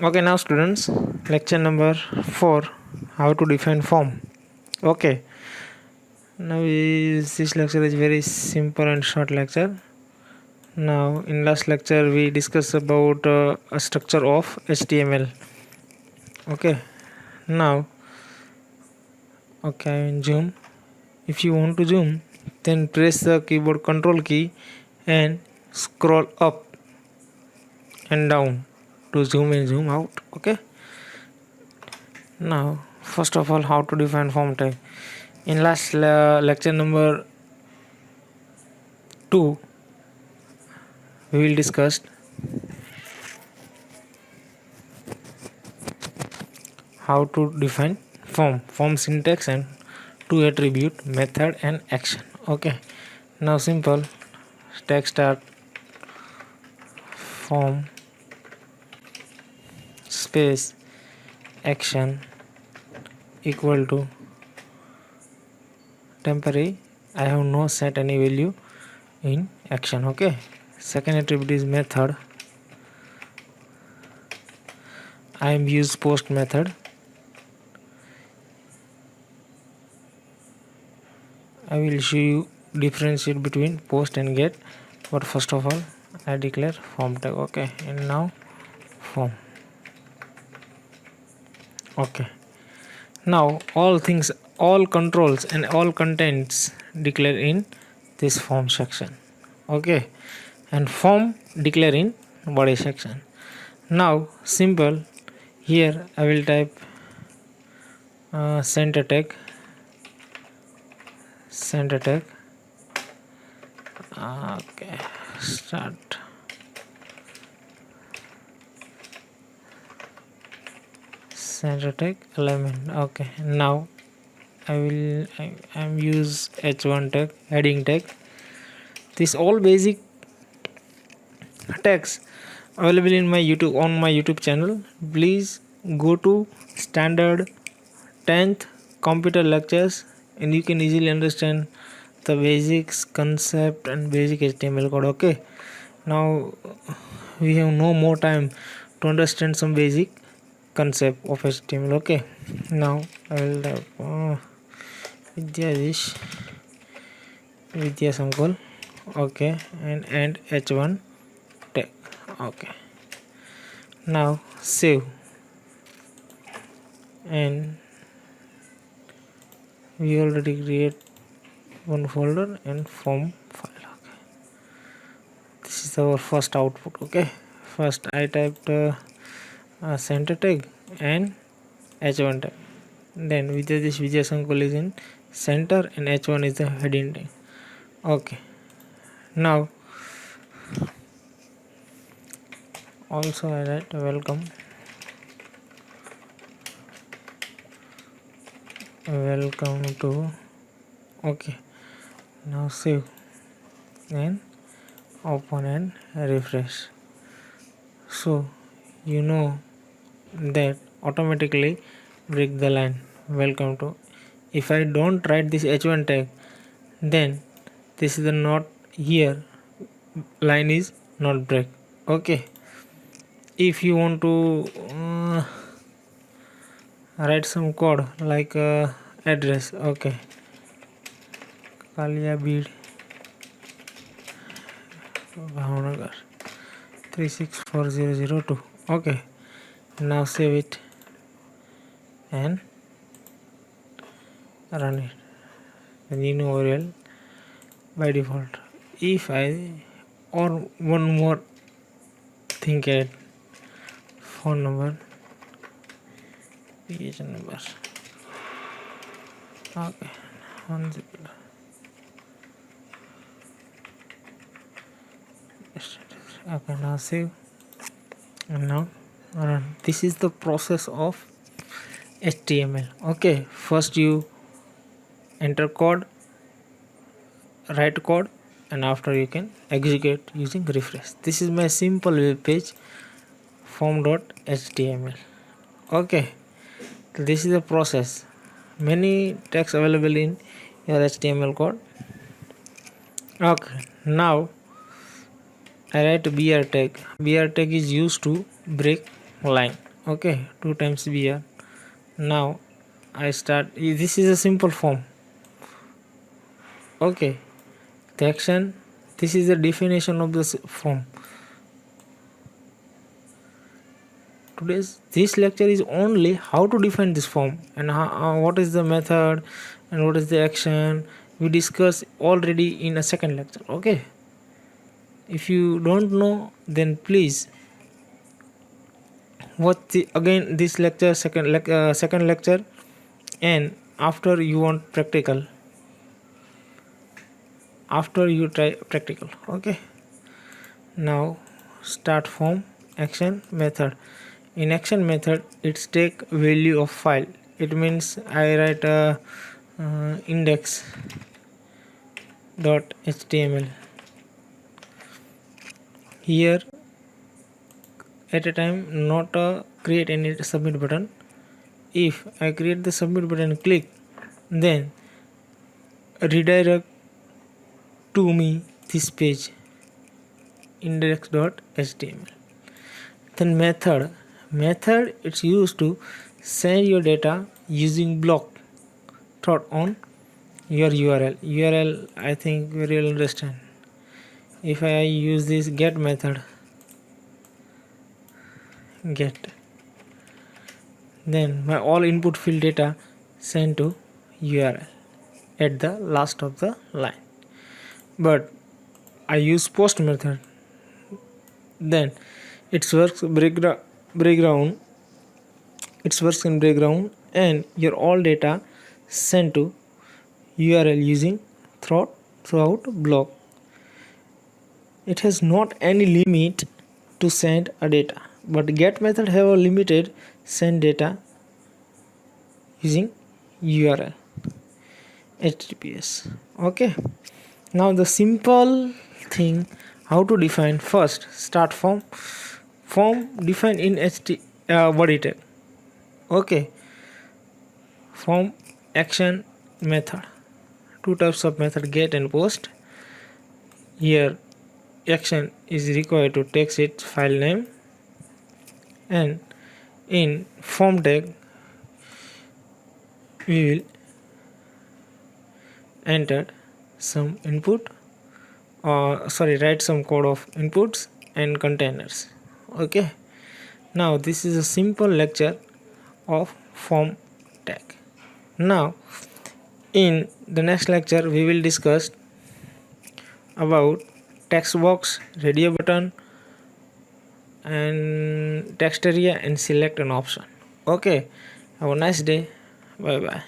Okay, now students, lecture number 4, how to define form. Okay, this lecture is very simple and short lecture. Now in last lecture we discussed about a structure of HTML. Okay, now okay, zoom. If you want to zoom, then press the keyboard control key and scroll up and down to zoom and zoom out. Okay, now first of all, how to define form tag. In last lecture number 2, we will discuss how to define form syntax and to attribute method and action. Okay, now simple text start form space action equal to temporary. I have no set any value in action. Okay, second attribute is method. I am use post method. I will show you differentiate between post and get, but first of all I declare form tag. Okay, and now form. Okay, now all controls and all contents declare in this form section. Okay, and form declare in body section. Now simple, here I will type center tag. Okay, start. Center tag element. Okay, now I am use H1 tag, heading tag. This all basic tags available in my YouTube channel. Please go to standard 10th computer lectures and you can easily understand the basics concept and basic HTML code. Okay, now we have no more time to understand some basic concept of HTML. Okay, now I will type Vidya Sankul. Okay, and H1 tag. Okay, now save, and we already create one folder and form file. Okay, this is our first output. Okay, first I typed center tag and H1 tag, then this Vijay Sankul is in center and H1 is the heading tag. Okay, now also I write welcome to. Okay, now save and open and refresh. So you know that automatically break the line welcome to. If I don't write this H1 tag, then this is the not here, line is not break. Okay, if you want to write some code like address. Okay, Kalia Bead Bhavnagar 364002. Okay, now save it and run it. And you know URL by default. If I or one more thing, add phone number, PH number. Okay, okay, now save and now run. This is the process of HTML. Okay, first you enter code, write code, and after you can execute using refresh. This is my simple web page form.html. Okay, this is the process. Many tags available in your HTML code. Okay, now I write br tag. Br tag is used to break line. Okay, 2 times br. Now I start. This is a simple form. Okay, the action. This is the definition of this form. Today's this lecture is only how to define this form and what is the method and what is the action we discussed already in a second lecture. Okay, if you don't know, then please watch again this lecture, second lecture, and after you want practical, after you try practical. Okay, now start form, action, method. In action method, it's take value of file. It means I write a index dot html here at a time, not create any submit button. If I create the submit button, click, then redirect to me this page index.html. Then method it's used to send your data using block thought on your url. I think we will understand. If I use this get method, get, then my all input field data sent to url at the last of the line. But I use post method, then it works breakdown, it works in breakdown, and your all data sent to url using throughout block. It has not any limit to send a data, but get method have a limited send data using url https. Okay, now the simple thing how to define. First, start form define in body tag. Okay, form, action, method. Two types of method, get and post. Here action is required to text its file name, and in form tag we will enter some input, or write some code of inputs and containers. Okay, now this is a simple lecture of form tag. Now in the next lecture we will discuss about text box, radio button, and text area, and select an option. Okay, have a nice day. Bye bye.